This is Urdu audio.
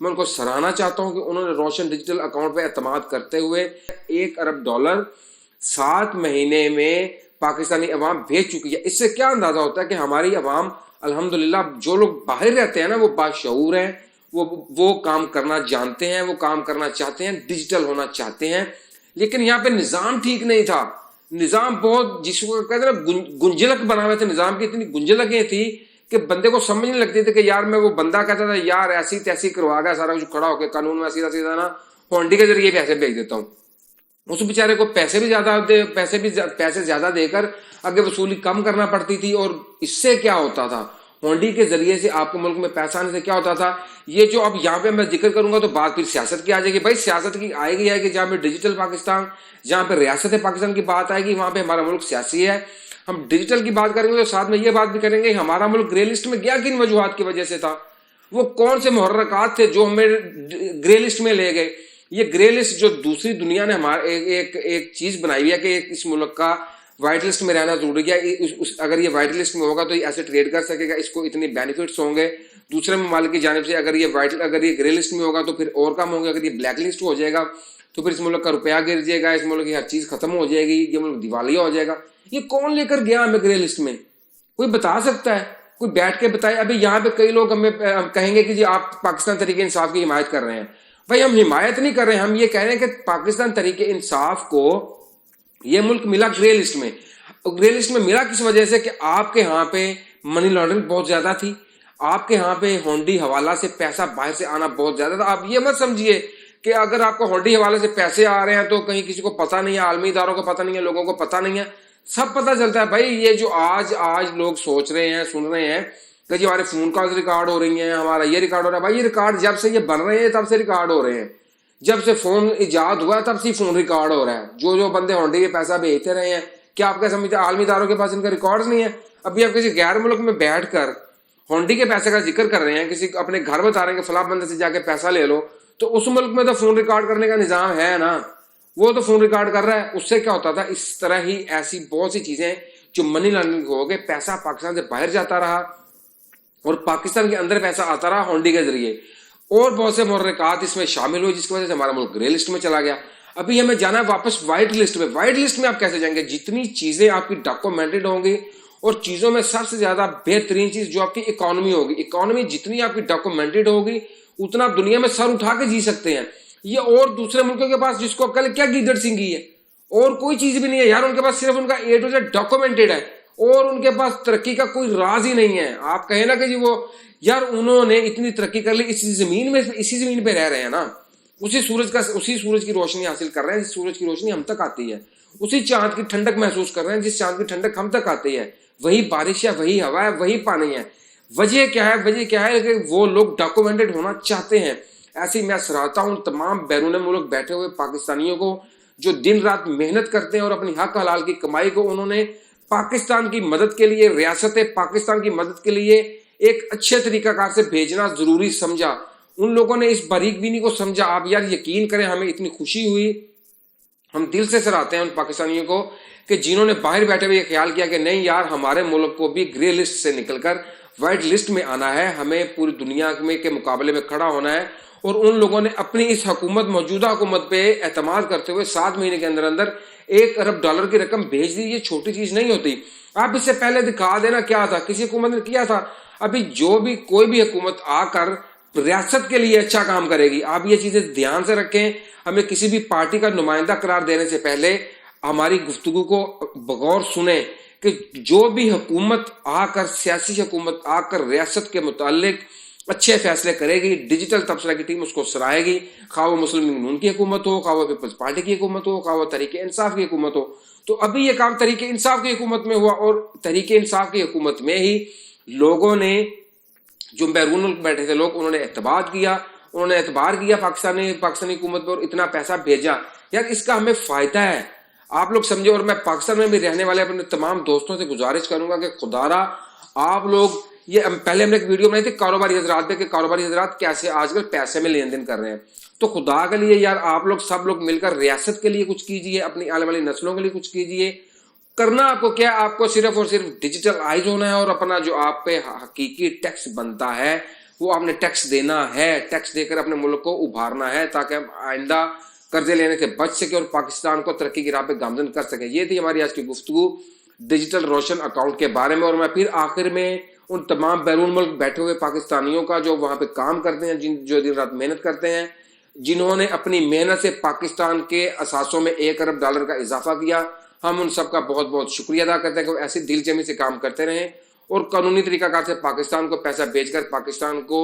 میں ان کو سراہنا چاہتا ہوں کہ انہوں نے روشن ڈیجیٹل اکاؤنٹ پہ اعتماد کرتے ہوئے $1 ارب 7 مہینے میں پاکستانی عوام بھیج چکی ہے۔ اس سے کیا اندازہ ہوتا ہے کہ ہماری عوام الحمدللہ جو لوگ باہر رہتے ہیں نا وہ باشعور ہیں، وہ کام کرنا جانتے ہیں، وہ کام کرنا چاہتے ہیں، ڈیجیٹل ہونا چاہتے ہیں، لیکن یہاں پہ نظام ٹھیک نہیں تھا۔ نظام بہت جس کو کہتے ہیں نا گنجلک بنا ہوئے تھے، نظام کی اتنی گنجلکیں تھی کہ بندے کو سمجھ نہیں لگتی تھی کہ یار میں وہ بندہ کہتا تھا یار ایسی تیسی کروا گیا سارا کچھ کھڑا ہو کے قانون میں سیدھا سیدھا نا ہونڈی کے ذریعے پیسے بھیج دیتا ہوں، اس بیچارے کو پیسے زیادہ دے کر آگے وصولی کم کرنا پڑتی تھی۔ اور اس سے کیا ہوتا تھا، ہونڈی کے ذریعے سے آپ کو ملک میں پیسہ آنے سے کیا ہوتا تھا، یہ جو اب یہاں پہ میں ذکر کروں گا تو بات پھر سیاست کی آ جائے گی۔ بھائی سیاست کی آئے گی کہ جہاں پہ ڈیجیٹل پاکستان، جہاں پہ ریاست پاکستان کی بات آئے گی وہاں پہ ہمارا ملک سیاسی ہے۔ ہم ڈیجیٹل کی بات کریں گے تو ساتھ میں یہ بات بھی کریں گے ہمارا ملک گرے لسٹ میں گیا کن وجوہات کی وجہ سے تھا، وہ کون سے محرکات تھے جو ہمیں گرے لسٹ میں لے گئے۔ یہ گرے لسٹ جو دوسری دنیا نے ہمارے ایک چیز بنائی ہوئی ہے کہ اس ملک کا وائٹ لسٹ میں رہنا ضروری ہے، اگر یہ وائٹ لسٹ میں ہوگا تو یہ ایسے ٹریڈ کر سکے گا، اس کو اتنے بینیفٹس ہوں گے دوسرے ممالک کی جانب سے۔ اگر یہ گرے لسٹ میں ہوگا تو پھر اور کم ہوں گے، اگر یہ بلیک لسٹ ہو جائے گا تو پھر اس ملک کا روپیہ گر جائے گا، اس ملک کی ہر چیز ختم ہو جائے گی، یہ ملک دیوالیہ ہو جائے گا۔ یہ کون لے کر گیا ہمیں گرے لسٹ میں؟ کوئی بتا سکتا ہے؟ کوئی بیٹھ کے بتائے۔ ابھی یہاں پہ کئی لوگ ہمیں کہیں گے کہ جی آپ پاکستان تحریک انصاف کی حمایت کر رہے ہیں۔ بھائی ہم حمایت نہیں کر رہے ہیں، ہم یہ کہہ رہے ہیں کہ پاکستان تحریک انصاف کو یہ ملک ملا گرے لسٹ میں۔ گرے لسٹ میں ملا کس وجہ سے کہ آپ کے ہاں پہ منی لانڈرنگ بہت زیادہ تھی، آپ کے ہاں پہ ہونڈی حوالہ سے پیسہ باہر سے آنا بہت زیادہ تھا۔ آپ یہ مت سمجھیے کہ اگر آپ کو ہونڈی حوالے سے پیسے آ رہے ہیں تو کہیں کسی کو پتہ نہیں ہے، عالمی اداروں کو پتہ نہیں ہے، لوگوں کو پتہ نہیں ہے، سب پتہ چلتا ہے۔ بھائی یہ جو آج لوگ سوچ رہے ہیں، سن رہے ہیں کہ جی ہمارے فون کالز ریکارڈ ہو رہی ہیں، ہمارا یہ ریکارڈ ہو رہا ہے، بھائی یہ ریکارڈ جب سے یہ بن رہے ہیں تب سے ریکارڈ ہو رہے ہیں، جب سے فون ایجاد ہوا ہے تب سے فون ریکارڈ ہو رہا ہے۔ جو بندے ہونڈی کے پیسہ بھیجتے رہے ہیں، کیا آپ کیا سمجھتے ہیں عالمی اداروں کے پاس ان کا ریکارڈ نہیں ہے؟ ابھی آپ کسی غیر ملک میں بیٹھ کر ہونڈی کے پیسے کا ذکر کر رہے ہیں، کسی اپنے گھر بتا رہے ہیں کہ فلاں بندے سے جا کے پیسہ لے لو، تو اس ملک میں تو فون ریکارڈ کرنے کا نظام ہے نا، وہ تو فون ریکارڈ کر رہا ہے۔ اس سے کیا ہوتا تھا، اس طرح ہی ایسی بہت سی چیزیں جو منی لانڈرنگ ہو گئے، پیسہ پاکستان سے باہر جاتا رہا اور پاکستان کے اندر پیسہ آتا رہا ہونڈی کے ذریعے، اور بہت سے محرکات اس میں شامل ہوئے جس کی وجہ سے ہمارا ملک گرے لسٹ میں چلا گیا۔ ابھی ہمیں جانا ہے واپس وائٹ لسٹ میں۔ وائٹ لسٹ میں آپ کیسے جائیں گے؟ جتنی چیزیں آپ کی ڈاکومنٹڈ ہوں گی، اور چیزوں میں سب سے زیادہ بہترین چیز جو آپ کی اکانومی ہوگی، اکانومی جتنی آپ کی ڈاکومنٹڈ ہوگی اتنا دنیا میں سر اٹھا کے جی سکتے ہیں۔ یہ اور دوسرے ملکوں کے پاس جس کو کل کیا گیدڑ سنگھی ہے، اور کوئی چیز بھی نہیں ہے یار، ان کے پاس صرف ان کا A to Z ڈاکومنٹڈ ہے، اور ان کے پاس ترقی کا کوئی راز ہی نہیں ہے۔ آپ کہیں نا کہ جی وہ یار انہوں نے اتنی ترقی کر لی، اسی زمین پہ رہ رہے ہیں نا، اسی سورج کی روشنی حاصل کر رہے ہیں جس سورج کی روشنی ہم تک آتی ہے، اسی چاند کی ٹھنڈک محسوس کر رہے ہیں جس چاند کی ٹھنڈک ہم تک آتی ہے، وہی بارش ہے، وہی ہوا ہے، وہی پانی ہے۔ وجہ کیا ہے کہ وہ لوگ ڈاکومنٹڈ ہونا چاہتے ہیں۔ ایسی میں سراہتا ہوں تمام بیرون ملک بیٹھے ہوئے پاکستانیوں کو جو دن رات محنت کرتے ہیں اور اپنی حق حلال کی کمائی کو انہوں نے پاکستان کی مدد کے لیے، ریاست پاکستان کی مدد کے لیے ایک اچھے طریقہ کار سے بھیجنا ضروری سمجھا۔ ان لوگوں نے اس باریک بینی کو سمجھا۔ آپ یار یقین کریں ہمیں اتنی خوشی ہوئی، ہم دل سے سراہتے ہیں ان پاکستانیوں کو کہ جنہوں نے باہر بیٹھے ہوئے یہ خیال کیا کہ نہیں یار ہمارے ملک کو بھی گرے لسٹ سے نکل کر وائٹ لسٹ میں آنا ہے، ہمیں پوری دنیا میں کے مقابلے میں کھڑا ہونا ہے۔ اور ان لوگوں نے اپنی اس موجودہ حکومت پہ اعتماد کرتے ہوئے 7 مہینے کے اندر $1 ارب کی رقم بھیج دی۔ یہ چھوٹی چیز نہیں ہوتی۔ آپ اس سے پہلے دکھا دینا کیا تھا، کسی حکومت نے کیا تھا؟ ابھی کوئی بھی حکومت آ کر ریاست کے لیے اچھا کام کرے گی، آپ یہ چیزیں دھیان سے رکھیں۔ ہمیں کسی بھی پارٹی کا نمائندہ قرار دینے سے پہلے ہماری گفتگو کو بغور سنیں کہ جو بھی حکومت آ کر، سیاسی حکومت آ کر ریاست کے متعلق اچھے فیصلے کرے گی، ڈیجیٹل تبصرہ کی ٹیم اس کو سرائے گی، خواہ وہ مسلم لیگ نون کی حکومت ہو، خواہ وہ پیپلز پارٹی کی حکومت ہو، خواہ وہ تحریک انصاف کی حکومت ہو۔ تو ابھی یہ کام تحریک انصاف کی حکومت میں ہوا، اور تحریک انصاف کی حکومت میں ہی لوگوں نے، جو بیرون ملک بیٹھے تھے لوگ، انہوں نے اعتبار کیا پاکستانی حکومت پر، اور اتنا پیسہ بھیجا۔ یار اس کا ہمیں فائدہ ہے، آپ لوگ سمجھے۔ اور میں پاکستان میں بھی رہنے والے اپنے تمام دوستوں سے گزارش کروں گا کہ خدا را آپ لوگ، یہ پہلے ہم نے ایک ویڈیو بنائی تھی کاروباری حضرات پہ کہ کاروباری حضرات کیسے آج کل پیسے میں لین دین کر رہے ہیں، تو خدا کے لیے یار آپ لوگ سب لوگ مل کر ریاست کے لیے کچھ کیجئے، اپنی آنے والی نسلوں کے لیے کچھ کیجئے۔ کرنا آپ کو کیا، آپ کو صرف اور صرف ڈیجیٹل آئیز ہونا ہے، اور اپنا جو آپ پہ حقیقی ٹیکس بنتا ہے وہ آپ نے ٹیکس دینا ہے، ٹیکس دے کر اپنے ملک کو ابھارنا ہے تاکہ ہم آئندہ قرضے لینے سے بچ سکے اور پاکستان کو ترقی کی راہ پہ گامزن کر سکیں۔ یہ تھی ہماری آج کی گفتگو ڈیجیٹل روشن اکاؤنٹ کے بارے میں، اور میں پھر آخر میں ان تمام بیرون ملک بیٹھے ہوئے پاکستانیوں کا جو وہاں پہ کام کرتے ہیں، جو دن رات محنت کرتے ہیں، جنہوں نے اپنی محنت سے پاکستان کے اثاثوں میں $1 ارب کا اضافہ کیا، ہم ان سب کا بہت بہت شکریہ ادا کرتے ہیں کہ وہ ایسی دل جمی سے کام کرتے رہیں اور قانونی طریقہ کار سے پاکستان کو پیسہ بھیج کر پاکستان کو